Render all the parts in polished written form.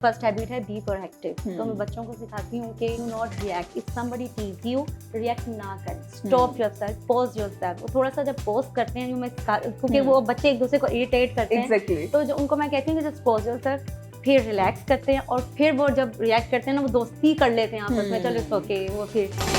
First habit है be proactive. तो मैं बच्चों को सिखाती हूँ कि do not react, if somebody tease you react ना करें, स्टॉप योरसेल्फ, पॉज योरसेल्फ। वो थोड़ा सा जब पॉज करते हैं, मैं क्योंकि वो बच्चे एक दूसरे को इरिटेट करते हैं, तो जो उनको मैं कहती हूँ कि जस्ट पॉज योरसेल्फ, फिर रिलैक्स करते हैं और फिर वो जब रिएक्ट करते हैं ना, वो दोस्ती कर लेते हैं आपस में, चलो ओके वो फिर।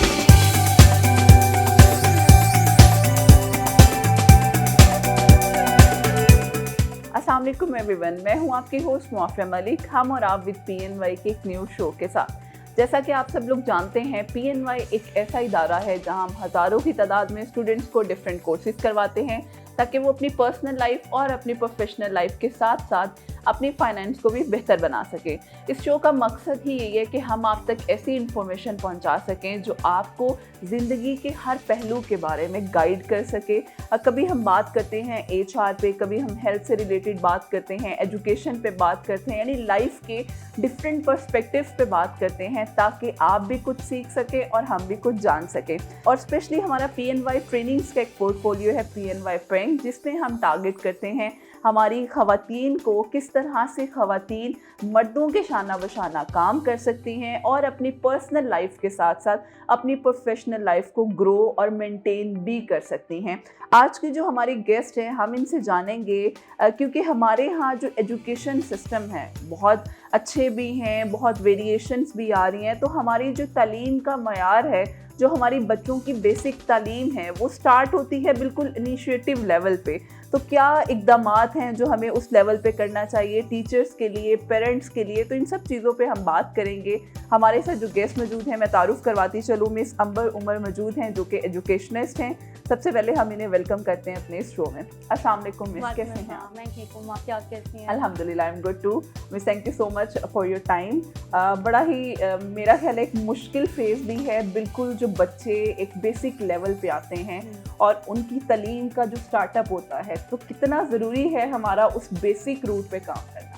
अस्सलाम वालेकुम एवरीवन, मैं हूं आपकी होस्ट मुआफिया मलिक। हम और आप विद PNY के एक न्यू शो के साथ। जैसा कि आप सब लोग जानते हैं, PNY एक ऐसा इदारा है जहां हम हज़ारों की तादाद में स्टूडेंट्स को डिफरेंट कोर्सेज करवाते हैं ताकि वो अपनी पर्सनल लाइफ और अपनी प्रोफेशनल लाइफ के साथ साथ अपनी फाइनेंस को भी बेहतर बना सके। इस शो का मकसद ही यही है कि हम आप तक ऐसी इन्फॉर्मेशन पहुंचा सकें जो आपको ज़िंदगी के हर पहलू के बारे में गाइड कर सके। कभी हम बात करते हैं HR पे, कभी हम हेल्थ से रिलेटेड बात करते हैं, एजुकेशन पे बात करते हैं, यानी लाइफ के डिफरेंट पर्सपेक्टिव्स पे बात करते हैं ताकि आप भी कुछ सीख सकें और हम भी कुछ जान सकें। और स्पेशली हमारा PNY ट्रेनिंग्स का एक पोर्टफोलियो है PNY फ्रेंड, जिसमें हम टारगेट करते हैं हमारी ख़वातीन को किस तरह से ख़वातीन मर्दों के शाना बशाना काम कर सकती हैं और अपनी पर्सनल लाइफ के साथ साथ अपनी प्रोफेशनल लाइफ को ग्रो और मेंटेन भी कर सकती हैं। आज की जो हमारी गेस्ट हैं, हम इनसे जानेंगे क्योंकि हमारे यहाँ जो एजुकेशन सिस्टम है बहुत अच्छे भी हैं, बहुत वेरिएशंस भी आ रही हैं। तो हमारी जो तालीम का मयार है, जो हमारी बच्चों की बेसिक तालीम है, वो स्टार्ट होती है बिल्कुल इनिशिएटिव लेवल पे। तो क्या इक़दामात हैं जो हमें उस लेवल पे करना चाहिए टीचर्स के लिए, पेरेंट्स के लिए, तो इन सब चीज़ों पे हम बात करेंगे। हमारे साथ जो गेस्ट मौजूद हैं, मैं तारुफ़ करवाती चलूँ, मिस अंबर उमर मौजूद हैं जो कि एजुकेशनिस्ट हैं। सबसे पहले हम इन्हें वेलकम करते हैं अपने इस शो में। अस्सलाम वालेकुम मिस, कैसे हैं? मैं ठीक हूँ, आप क्या कैसी हैं? अल्हम्दुलिल्लाह, I am good too miss, thank you so much for your time. बड़ा ही मेरा ख्याल है एक मुश्किल फेज़ भी है, बिल्कुल जो बच्चे एक बेसिक लेवल पे आते हैं और उनकी तालीम का जो स्टार्टअप होता है, तो कितना ज़रूरी है हमारा उस बेसिक रूट पे काम करना।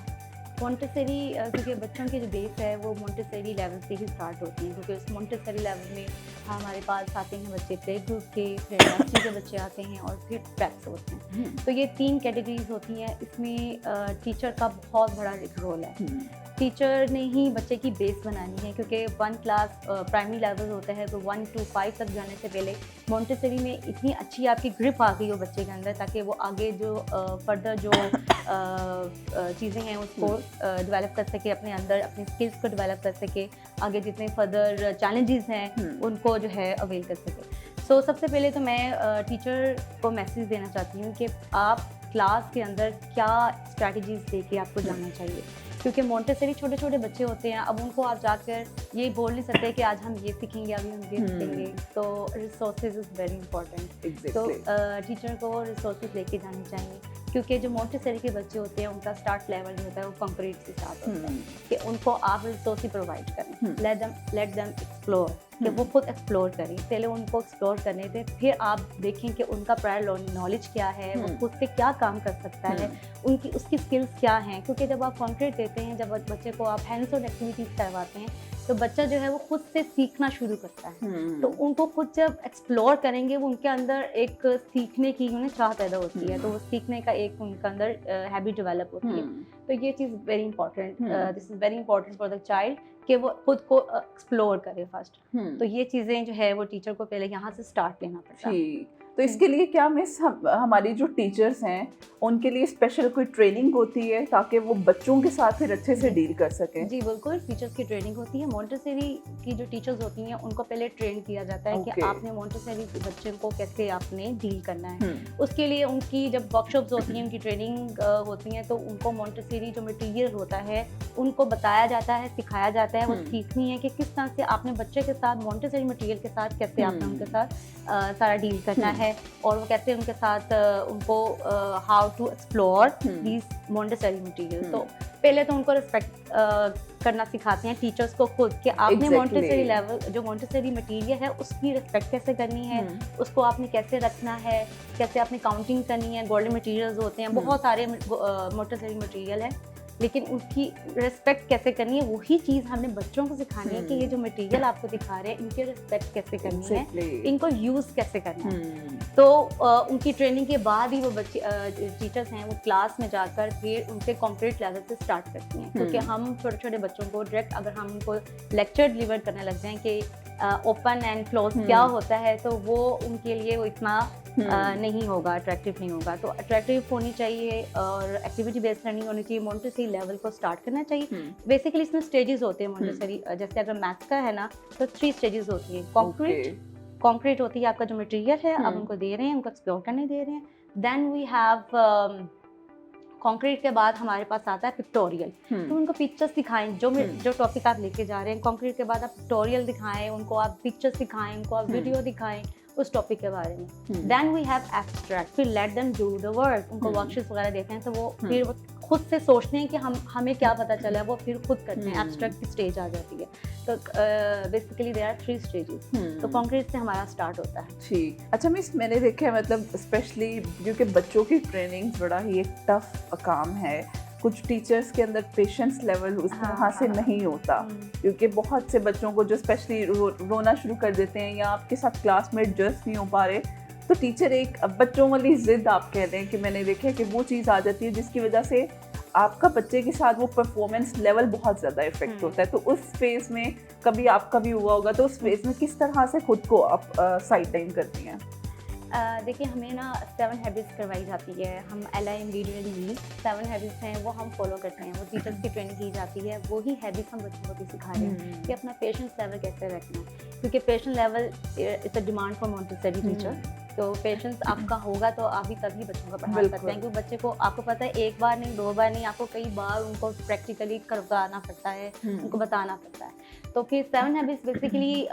मोंटेसरी, क्योंकि बच्चों की जो बेस है वो मोंटेसरी लेवल से ही स्टार्ट होती है, क्योंकि उस मोंटेसरी लेवल में हमारे पास आते हैं बच्चे प्ले ग्रुप के, फिर नर्सरी के बच्चे आते हैं और फिर प्रेप्स होते हैं। तो ये 3 कैटेगरीज होती हैं। इसमें टीचर का बहुत बड़ा एक रोल है। टीचर ने ही बच्चे की बेस बनानी है, क्योंकि 1 क्लास प्राइमरी लेवल होता है, तो 1 to 5 तक जाने से पहले मोंटेसरी में इतनी अच्छी आपकी ग्रिप आ गई हो बच्चे के अंदर, ताकि वो आगे जो फर्दर जो चीज़ें हैं उसको डेवलप कर सके, अपने अंदर अपनी स्किल्स को डेवलप कर सके, आगे जितने फर्दर चैलेंजेस हैं उनको जो है अवेल कर सके। सो सबसे पहले तो मैं टीचर को मैसेज देना चाहती हूँ कि आप क्लास के अंदर क्या स्ट्रैटेजीज लेके आपको जाना चाहिए, क्योंकि मोंटेसरी छोटे छोटे बच्चे होते हैं। अब उनको आप जाकर ये बोल नहीं सकते कि आज हम ये सीखेंगे, अभी हम ये सीखेंगे। तो रिसोर्सेज इज़ वेरी इंपॉर्टेंट। तो टीचर को रिसोर्सेज लेके जाने चाहिए, क्योंकि जो मोंटेसरी के बच्चे होते हैं उनका स्टार्ट लेवल जो होता है वो कंक्रीट से स्टार्ट होता है, कि उनको आप रिसोर्स प्रोवाइड करें, लेट देम एक्सप्लोर, कि वो खुद एक्सप्लोर करें। पहले उनको एक्सप्लोर करने दें, फिर आप देखें कि उनका प्रायर नॉलेज क्या है, वो खुद से क्या काम कर सकता है, उनकी उसकी स्किल्स क्या हैं। क्योंकि जब आप कंक्रीट देते हैं, जब बच्चे को आप हैंड्स ऑन एक्टिविटीज़ करवाते हैं, तो बच्चा जो है वो खुद से सीखना शुरू करता है। तो उनको खुद जब एक्सप्लोर करेंगे, वो उनके अंदर एक सीखने की उन्हें चाह पैदा होती है, तो वो सीखने का एक उनके अंदर हैबिट डेवलप होती है। तो ये चीज़ very important, this is very important for the child, कि वो खुद को एक्सप्लोर करे फर्स्ट। तो ये चीज़ें जो है वो टीचर को पहले यहाँ से स्टार्ट लेना पड़ता है। तो इसके लिए क्या मिस, हमारी जो टीचर्स हैं उनके लिए स्पेशल कोई ट्रेनिंग होती है ताकि वो बच्चों के साथ फिर अच्छे से डील कर सकें? जी बिल्कुल, टीचर्स की ट्रेनिंग होती है। मोंटेसरी की जो टीचर्स होती हैं उनको पहले ट्रेन किया जाता है कि आपने मोंटेसरी के बच्चे को कैसे आपने डील करना है। उसके लिए उनकी जब वर्कशॉप्स होती हैं, उनकी ट्रेनिंग होती हैं, तो उनको मोंटेसरी जो मटेरियल होता है उनको बताया जाता है, सिखाया जाता है। वो सीखनी है कि किस तरह से आपने बच्चे के साथ मोंटेसरी मटेरियल के साथ कैसे आपने उनके साथ सारा डील करना है, और वो कैसे उनके साथ उनको how to explore these Montessori material. तो पहले तो उनको रिस्पेक्ट करना सिखाते हैं टीचर्स को खुद, कि आपने मोंटेसरी लेवल जो मोंटेसरी मटेरियल है उसकी रिस्पेक्ट कैसे करनी है, उसको आपने कैसे रखना है, कैसे आपने काउंटिंग करनी है। गोल्डन मटेरियल्स होते हैं, बहुत सारे मोंटेसरी मटेरियल है, लेकिन उसकी रिस्पेक्ट कैसे करनी है वही चीज़ हमने बच्चों को सिखानी है कि ये जो मटेरियल आपको दिखा रहे हैं इनकी रिस्पेक्ट कैसे करनी है, इनको यूज़ कैसे करना है। तो उनकी ट्रेनिंग के बाद ही वो बच्चे टीचर्स हैं वो क्लास में जाकर फिर उनसे कॉन्क्रीट लेवल से स्टार्ट करती हैं, क्योंकि हम छोटे छोटे बच्चों को डायरेक्ट अगर हम उनको लेक्चर डिलीवर करने लग जाएं कि ओपन एंड क्लोज क्या होता है, तो वो उनके लिए वो इतना नहीं होगा, अट्रैक्टिव नहीं होगा। तो अट्रैक्टिव होनी चाहिए और एक्टिविटी बेस्ड लर्निंग होनी चाहिए। मोंटेसरी लेवल को स्टार्ट करना चाहिए। बेसिकली इसमें स्टेजेस होते हैं मोंटेसरी, जैसे अगर मैथ्स का है ना तो 3 स्टेजेस होती हैं। कॉन्क्रीट होती है आपका जो मटेरियल है आप उनको दे रहे हैं, उनको एक्सप्लोर करने दे रहे हैं। देन वी हैव कॉन्क्रीट के बाद हमारे पास आता है पिक्टोरियल। तो उनको पिक्चर्स दिखाएं, जो टॉपिक आप लेके जा रहे हैं। कॉन्क्रीट के बाद आप पिक्टोरियल दिखाएं, उनको आप पिक्चर्स दिखाएं, उनको आप वीडियो दिखाएं उस टॉपिक के बारे में। देन वी हैव एब्स्ट्रैक्ट, फिर let them do the work, उनको वर्कशीट्स वगैरह देते हैं तो वो फिर वो खुद से सोचते हैं कि हमें क्या पता चला है, वो फिर खुद करते हैं। एब्स्ट्रैक्ट की स्टेज आ जाती है। तो बेसिकली देयर आर 3 स्टेजेस। तो कॉन्क्रीट से हमारा स्टार्ट होता है। ठीक। अच्छा मिस, मैंने देखा है मतलब स्पेशली क्योंकि बच्चों की ट्रेनिंग बड़ा ही एक टफ काम है, कुछ टीचर्स के अंदर पेशेंस लेवल उस तरह से नहीं होता, क्योंकि बहुत से बच्चों को जो स्पेशली रोना शुरू कर देते हैं या आपके साथ क्लासमेट एडजस्ट नहीं हो पा रहे, तो टीचर एक बच्चों वाली जिद आप कह रहे हैं कि मैंने देखा है कि वो चीज़ आ जाती है जिसकी वजह से आपका बच्चे के साथ वो परफॉर्मेंस लेवल बहुत ज़्यादा इफेक्ट होता है। तो उस फेज़ में कभी आपका भी हुआ होगा, तो उस फेज़ में किस तरह से खुद को आप साइड लाइन करती हैं? देखिए हमें ना 7 हैबिट्स करवाई जाती है। हम LIM 7 हैबिट्स हैं वो हम फॉलो करते हैं। वो टीचर्स की ट्रेनिंग की जाती है, वही हैबिट्स हम बच्चों को भी सिखा रहे हैं कि अपना पेशेंस लेवल कैसे रखना है, क्योंकि patience level is a demand for Montessori teacher. तो पेशेंस आपका होगा तो आप भी तभी बच्चों को पढ़ा सकते हैं, क्योंकि बच्चे को आपको पता है एक बार नहीं 2 बार नहीं, आपको कई बार उनको प्रैक्टिकली करवाना पड़ता है, उनको बताना पड़ता है। तो फिर 7 habits basically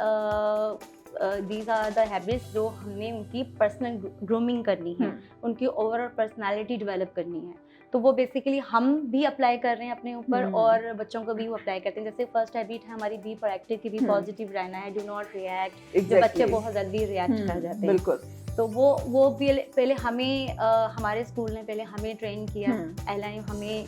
these are the habits जो हमने उनकी पर्सनल ग्रूमिंग करनी है, उनकी ओवरऑल पर्सनालिटी डेवलप करनी है। तो वो बेसिकली हम भी अप्लाई कर रहे हैं अपने ऊपर और बच्चों को भी वो अप्लाई करते हैं। जैसे फर्स्ट हैबिट है हमारी बी प्रोएक्टिव की, भी पॉजिटिव रहना है, डू नॉट रिएक्ट। जो बच्चे बहुत जल्दी रिएक्ट कर जाते हैं, बिल्कुल, तो वो भी पहले हमें हमारे स्कूल ने पहले हमें ट्रेन किया, LIM हमें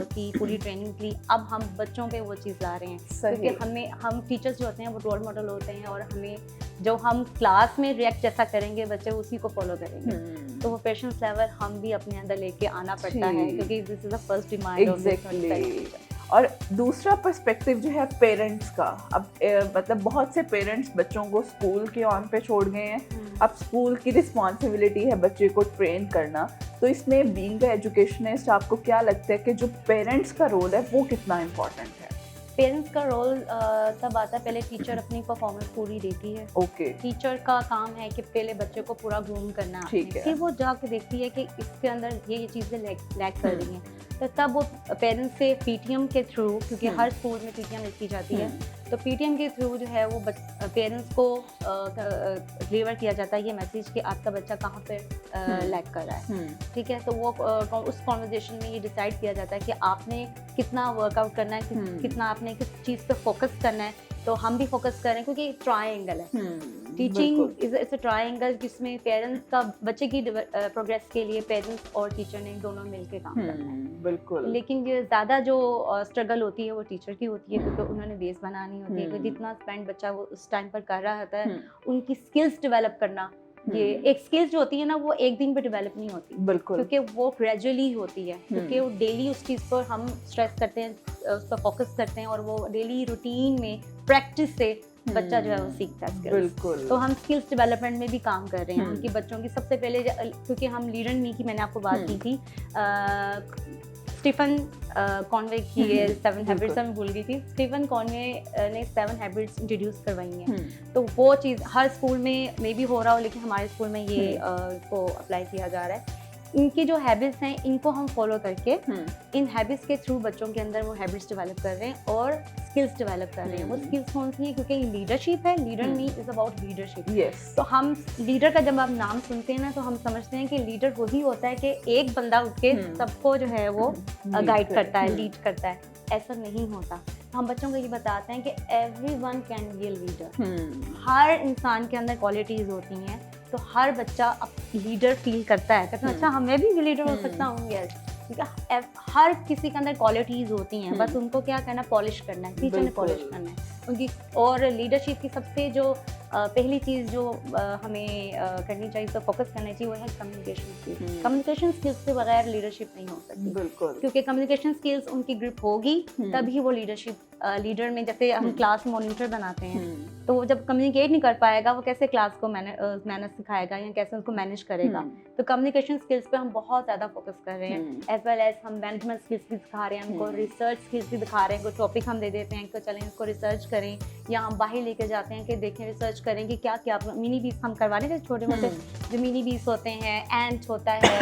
की पूरी ट्रेनिंग ली। अब हम बच्चों पे वो चीज़ ला रहे हैं, क्योंकि हम टीचर्स जो होते हैं वो रोल मॉडल होते हैं और हमें जो हम क्लास में रिएक्ट जैसा करेंगे बच्चे उसी को फॉलो करेंगे। तो वो पेशेंस लेवल हम भी अपने अंदर लेके आना पड़ता है, क्योंकि this is the first demand of this. और दूसरा पर्सपेक्टिव जो है पेरेंट्स का, अब मतलब बहुत से पेरेंट्स बच्चों को स्कूल के ऑन पे छोड़ गए हैं। अब स्कूल की रिस्पॉन्सिबिलिटी है बच्चे को ट्रेन करना, तो इसमें बीइंग एजुकेशनिस्ट आपको क्या लगता है कि जो पेरेंट्स का रोल है वो कितना इम्पोर्टेंट है? पेरेंट्स का रोल तब आता है, पहले टीचर अपनी परफॉर्मेंस पूरी देती है। टीचर का काम है कि पहले बच्चे को पूरा ग्रूम करना है, फिर वो जाके देखती है कि इसके अंदर ये चीज़ें लैक कर रही हैं, तो तब वो पेरेंट्स से PTM के थ्रू, क्योंकि हर स्कूल में PTM लिखी जाती है, तो PTM के थ्रू जो है वो पेरेंट्स को डिलीवर किया जाता है ये मैसेज कि आपका बच्चा कहाँ पे लैक कर रहा है। ठीक है, तो वो उस कॉन्वर्जेशन में ये डिसाइड किया जाता है कि आपने कितना वर्कआउट करना है, कितना आपने किस चीज़ पे फोकस करना है। तो हम भी फोकस कर रहे हैं, क्योंकि ट्रायंगल है टीचिंग, इज अ ट्रायंगल जिसमें पेरेंट्स का बच्चे की प्रोग्रेस के लिए पेरेंट्स और टीचर ने दोनों मिलकर काम करना है। बिल्कुल। लेकिन ये ज़्यादा जो स्ट्रगल होती है वो टीचर की होती है, क्योंकि उन्होंने बेस बनानी होती है, क्योंकि जितना स्पेंड बच्चा वो उस टाइम पर कर रहा होता है, उनकी स्किल्स डेवलप करना, ये एक स्किल्स जो होती है ना वो एक दिन पे डेवलप नहीं होती, बिल्कुल, क्योंकि वो ग्रेजुअली होती है, क्योंकि वो डेली उस चीज़ पर हम स्ट्रेस करते हैं, उस पर फोकस करते हैं, और वो डेली रूटीन में प्रैक्टिस से बच्चा जो है वो सीखता है स्किल्स। बिल्कुल। तो हम स्किल्स डेवलपमेंट में भी काम कर रहे हैं उनकी बच्चों की। सबसे पहले क्योंकि हम लीडर एंड मी की मैंने आपको बात की थी, स्टीफन कॉनवे की 7 हैबिट्स मैं भूल गई थी। स्टीफन कॉनवे ने 7 हैबिट्स इंट्रोड्यूस करवाई हैं, तो वो चीज़ हर स्कूल में मे भी हो रहा हो, लेकिन हमारे स्कूल में ये को अप्लाई किया जा रहा है। इनकी जो हैबिट्स हैं इनको हम फॉलो करके इन हैबिट्स के थ्रू बच्चों के अंदर वो हैबिट्स डेवलप कर रहे हैं और स्किल्स डेवलप कर रहे हैं। वो स्किल्स कौन सी है, क्योंकि लीडरशिप है, leader me is about leadership. तो हम लीडर का जब आप नाम सुनते हैं ना, तो हम समझते हैं कि लीडर वही होता है कि एक बंदा उठ के सबको जो है वो गाइड करता है, लीड करता है। ऐसा नहीं होता। हम बच्चों को ये बताते हैं कि everyone can be a leader. हर इंसान के अंदर क्वालिटीज होती हैं, तो हर बच्चा लीडर फील करता है, कहता है अच्छा मैं भी लीडर हो सकता हूँ। यस, क्योंकि हर किसी के अंदर क्वालिटीज़ होती हैं, बस उनको क्या करना, पॉलिश करना है, टीचर ने पॉलिश करना है उनकी। और लीडरशिप की सबसे जो पहली चीज़ जो हमें करनी चाहिए, तो फोकस करना चाहिए, वो है कम्युनिकेशन स्किल्स। कम्युनिकेशन स्किल्स के बगैर लीडरशिप नहीं हो सकती, बिल्कुल, क्योंकि कम्युनिकेशन स्किल्स उनकी ग्रिप होगी तभी वो लीडर में, जैसे हम क्लास में मॉनिटर बनाते हैं, तो वो जब कम्युनिकेट नहीं कर पाएगा, वो कैसे क्लास को मैनेज सिखाएगा या कैसे उसको मैनेज करेगा। तो कम्युनिकेशन स्किल्स पे हम बहुत ज़्यादा फोकस कर रहे हैं, एज वेल एज हम मैनेजमेंट स्किल्स भी सिखा रहे हैं, हमको रिसर्च स्किल्स भी दिखा रहे हैं। कोई टॉपिक हम दे देते हैं, तो चलें इसको रिसर्च करें, या हम बाहर लेके जाते हैं कि देखें, रिसर्च करें कि क्या क्या मिनी बीस हम करवाने थे, छोटे मोटे जो मिनी बीस होते हैं, एंट होता है,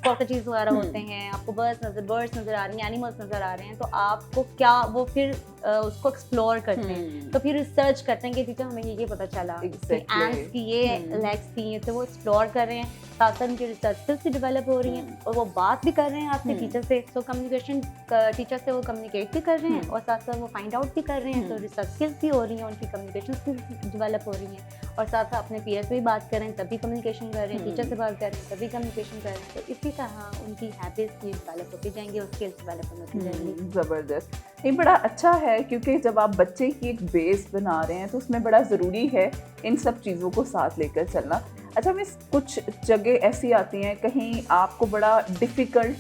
कॉकरोचेस वगैरह होते हैं, आपको बर्ड्स नज़र आ रही हैं, एनिमल्स नज़र आ रहे हैं, तो आपको क्या वो फिर उसको एक्सप्लोर करते हैं, तो फिर रिसर्च करते हैं कि टीचर हमें ये पता चला कि एंट्स की ये लेग्स थी, तो वो एक्सप्लोर कर रहे हैं, साथ साथ उनकी रिसर्च स्किल्स भी डेवलप हो रही हैं, और वो बात भी कर रहे हैं आपके टीचर से। तो कम्युनिकेशन टीचर से वो कम्युनिकेट भी कर रहे हैं, और साथ साथ वो फाइंड आउट भी कर रहे हैं, तो रिसर्च स्किल्स भी हो रही हैं, उनकी कम्युनिकेशन स्किल्स डेवलप हो रही हैं, और साथ साथ अपने पीयर से भी बात कर रहे हैं तभी कम्युनिकेशन कर रहे हैं, टीचर से बात कर रहे हैं तभी कम्युनिकेशन कर रहे हैं। तो इसी तरह उनकी हैबिट्स भी डेवलप होती जाएंगी और स्किल्स डेवलप होती जाएंगी। ज़बरदस्त। ये बड़ा अच्छा है, क्योंकि जब आप बच्चे की एक बेस बना रहे हैं तो उसमें बड़ा ज़रूरी है इन सब चीज़ों को साथ लेकर चलना। अच्छा मिस, कुछ जगह ऐसी आती हैं कहीं आपको बड़ा डिफ़िकल्ट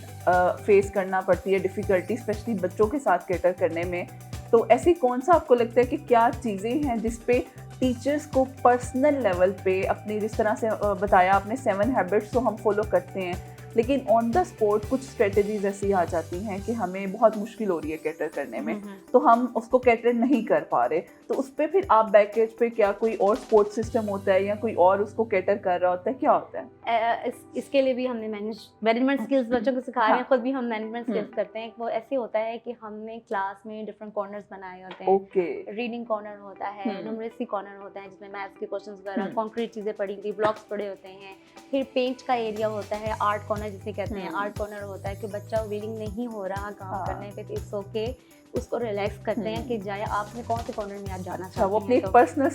फेस करना पड़ती है, डिफ़िकल्टी स्पेशली बच्चों के साथ कैटर करने में, तो ऐसी कौन सा आपको लगता है कि क्या चीज़ें हैं जिस पे टीचर्स को पर्सनल लेवल पे अपनी, जिस तरह से बताया आपने 7 हैबिट्स तो हम फॉलो करते हैं, लेकिन ऑन द स्पॉट कुछ स्ट्रेटजीज ऐसी आ जाती हैं कि हमें बहुत मुश्किल हो रही है कैटर करने में, तो हम उसको कैटर नहीं कर पा रहे, तो उस पर फिर आप बैकेज पे क्या कोई और सपोर्ट सिस्टम होता है या कोई और उसको कैटर कर रहा होता है, क्या होता है? इसके लिए भी हमने मैनेजमेंट स्किल्स बच्चों को सिखा रहे हैं, खुद भी हम मैनेजमेंट स्किल्स करते हैं। वो ऐसे होता है कि हमने क्लास में डिफरेंट कॉर्नर्स बनाए होते हैं। ओके, रीडिंग कॉर्नर होता है, न्यूमरेसी कॉर्नर होता है जिसमें मैथ्स के क्वेश्चंस वगैरह, कॉन्क्रीट चीज़ें पड़ी हुई, ब्लॉक्स पड़े होते हैं। फिर पेंट का एरिया होता है, आर्ट कॉर्नर जिसे कहते हैं। आर्ट कॉर्नर होता है कि बच्चा विलिंग नहीं हो रहा काम करने पे, तो इट्स ओके, उसको रिलैक्स करते हैं कि जाए आपने कौन से कॉर्नर में आप जाना चाहते हैं। वो अपनी पर्सनल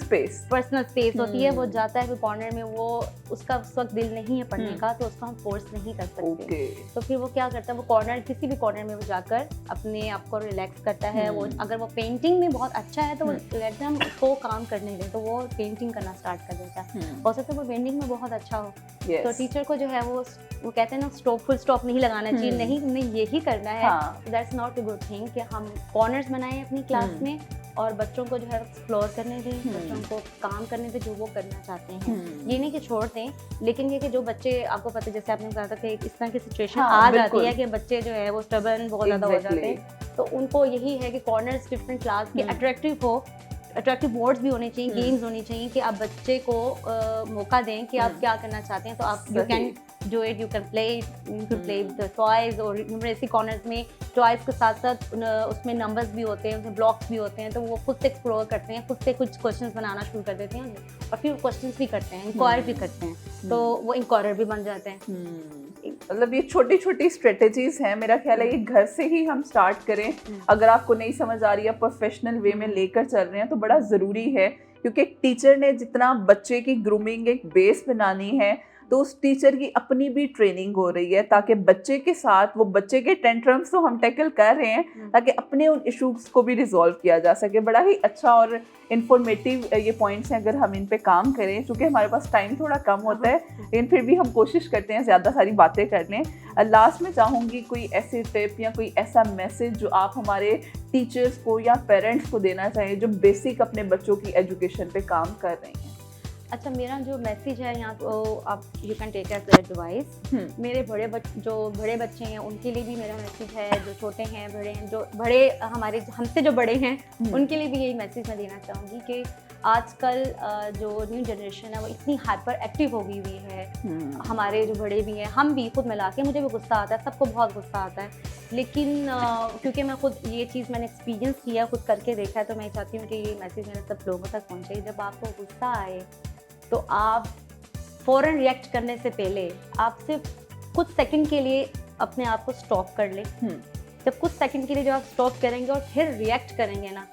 स्पेस होती है, वो जाता है वो कॉर्नर में, वो उसका उस वक्त दिल नहीं है पढ़ने का, तो उसको हम फोर्स नहीं कर सकते। तो फिर वो क्या करता है, वो कॉर्नर, किसी भी कॉर्नर में वो जाकर अपने आप को रिलैक्स करता है। वो अगर वो पेंटिंग में बहुत अच्छा है तो वो लेट हम उसको काम करने दें, तो वो पेंटिंग करना स्टार्ट कर देता है। हो सकता है वो पेंटिंग में बहुत अच्छा हो, तो टीचर को जो है वो कहते हैं ना, फुल स्टॉप नहीं लगाना चाहिए, नहीं हमने यही करना है, that's not a good thing कि हम कॉर्नर्स बनाएं अपनी क्लास में और बच्चों को जो है एक्सप्लोर करने दें, बच्चों को काम करने दें जो वो करना चाहते हैं। ये नहीं कि छोड़ दें, लेकिन ये कि जो बच्चे, आपको पता है जैसे आपने कहा था कि इस तरह की सिचुएशन आ जाती है कि बच्चे जो है वो स्टबर्न बहुत ज़्यादा हो जाते हैं, तो उनको यही है कि कॉर्नर्स डिफरेंट क्लास के अट्रैक्टिव बोर्ड्स भी होने चाहिए, गेम्स होनी चाहिए कि आप बच्चे को मौका दें कि आप क्या करना चाहते हैं, तो आप you can do it, you can play with toys. और न्यूमरेसी कॉर्नर्स में टॉयज के साथ साथ उसमें नंबर्स भी होते हैं, उसमें ब्लॉक्स भी होते हैं, तो वो खुद से एक्सप्लोर करते हैं, खुद से कुछ क्वेश्चंस बनाना शुरू कर देते हैं और फिर क्वेश्चंस भी करते हैं, इंक्वायर भी करते हैं, तो वो इंक्वायरर भी बन जाते हैं। मतलब ये छोटी छोटी स्ट्रेटेजीज हैं, मेरा ख्याल है ये घर से ही हम स्टार्ट करें। अगर आपको नहीं समझ आ रही है, प्रोफेशनल वे में लेकर चल रहे हैं, तो बड़ा ज़रूरी है, क्योंकि एक टीचर ने जितना बच्चे की ग्रूमिंग एक बेस बनानी है, तो उस टीचर की अपनी भी ट्रेनिंग हो रही है, ताकि बच्चे के साथ वो बच्चे के टेंट्रम्स तो हम टैकल कर रहे हैं, ताकि अपने उन इशूज़ को भी रिजॉल्व किया जा सके। बड़ा ही अच्छा और इन्फॉर्मेटिव ये पॉइंट्स हैं, अगर हम इन पे काम करें, क्योंकि हमारे पास टाइम थोड़ा कम होता है, लेकिन फिर भी हम कोशिश करते हैं ज़्यादा सारी बातें कर लें। लास्ट में चाहूँगी कोई ऐसी टिप या कोई ऐसा मैसेज जो आप हमारे टीचर्स को या पेरेंट्स को देना चाहिए जो बेसिक अपने बच्चों की एजुकेशन पे काम कर रही हैं। अच्छा, मेरा जो मैसेज है यहाँ, तो आप you can take as advice. मेरे जो बड़े बच्चे हैं उनके लिए भी मेरा मैसेज है, जो छोटे हैं, बड़े हैं, जो बड़े हमारे हमसे जो बड़े हैं उनके लिए भी यही मैसेज मैं देना चाहूँगी कि आजकल जो न्यू जनरेशन है वो इतनी हाइपर एक्टिव हो गई हुई है। हमारे जो बड़े भी हैं, हम भी खुद मिला के, मुझे भी गुस्सा आता है, सबको बहुत गुस्सा आता है, लेकिन क्योंकि मैं खुद ये चीज़ मैंने एक्सपीरियंस किया, खुद करके देखा है, तो मैं चाहती हूँ कि ये मैसेज मेरे सब लोगों तक पहुँचे। जब आपको गुस्सा आए तो आप फ़ौरन रिएक्ट करने से पहले आप सिर्फ कुछ सेकंड के लिए अपने आप को स्टॉप कर लें। जब कुछ सेकंड के लिए जब आप स्टॉप करेंगे और फिर रिएक्ट करेंगे ना,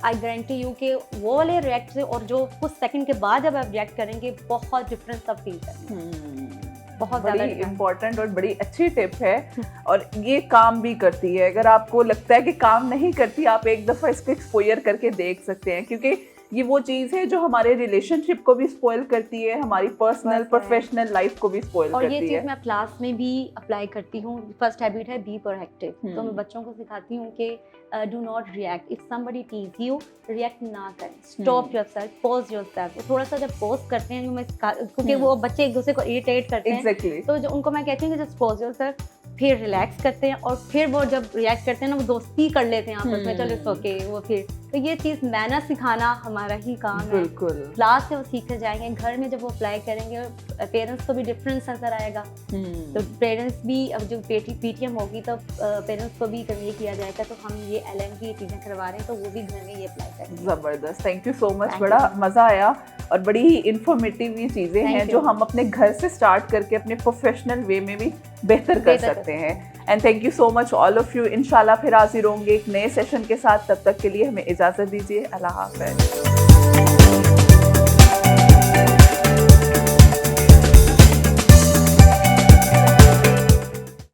आई गारंटी यू कि वो वाले रिएक्ट से और जो कुछ सेकंड के बाद जब आप रिएक्ट करेंगे, बहुत डिफरेंस आप फील करेंगे। बहुत बड़ी ज़्यादा इम्पोर्टेंट और बड़ी अच्छी टिप है और ये काम भी करती है। अगर आपको लगता है कि काम नहीं करती, आप एक दफ़ा इसको एक्सपोजर करके देख सकते हैं, क्योंकि ये वो चीज़ है जो हमारे रिलेशनशिप को भी स्पॉइल करती है, हमारी पर्सनल प्रोफेशनल लाइफ को भी स्पॉइल और करती ये है। चीज़ मैं क्लास में भी अप्लाई करती हूँ। फर्स्ट हैबिट है बी प्रोएक्टिव। तो मैं बच्चों को सिखाती हूँ कि do not react. If somebody tease you, react ना करें, स्टॉप योरसेल्फ, पॉज योरसेल्फ। थोड़ा सा जब पॉज करते हैं, मैं क्योंकि वो बच्चे एक दूसरे को इरिटेट करते हैं, Exactly. तो जो उनको मैं कहती हूँ कि जस्ट पॉज योरसेल्फ, फिर रिलैक्स करते हैं और फिर वो जब रिएक्ट करते हैं ना, वो दोस्ती कर लेते हैं आपस में, चलो इट्स ओके। वो फिर तो ये चीज़ मैनर सिखाना हमारा ही काम है। बिल्कुल। क्लास से वो सीखते जाएंगे, घर में जब वो अप्लाई करेंगे पेरेंट्स को भी डिफरेंस नजर आएगा। तो पेरेंट्स भी, अब जो पीटीएम होगी तो पेरेंट्स को भी कन्वे किया जाएगा, तो हम ये एलएम की ये चीज़ें करवा रहे हैं, तो वो भी घर में ये अप्लाई करेंगे। ज़बरदस्त, thank you so much, Thank बड़ा you. मज़ा आया और बड़ी ही इंफॉर्मेटिव ये चीज़ें Thank हैं you. जो हम अपने घर से स्टार्ट करके अपने प्रोफेशनल वे में भी बेहतर कर सकते हैं। And thank you so much all of you. इंशाल्लाह फिर हाजिर होंगे एक नए सेशन के साथ, तब तक के लिए हमें इजाज़त दीजिए। अल्लाह हाफ़िज़।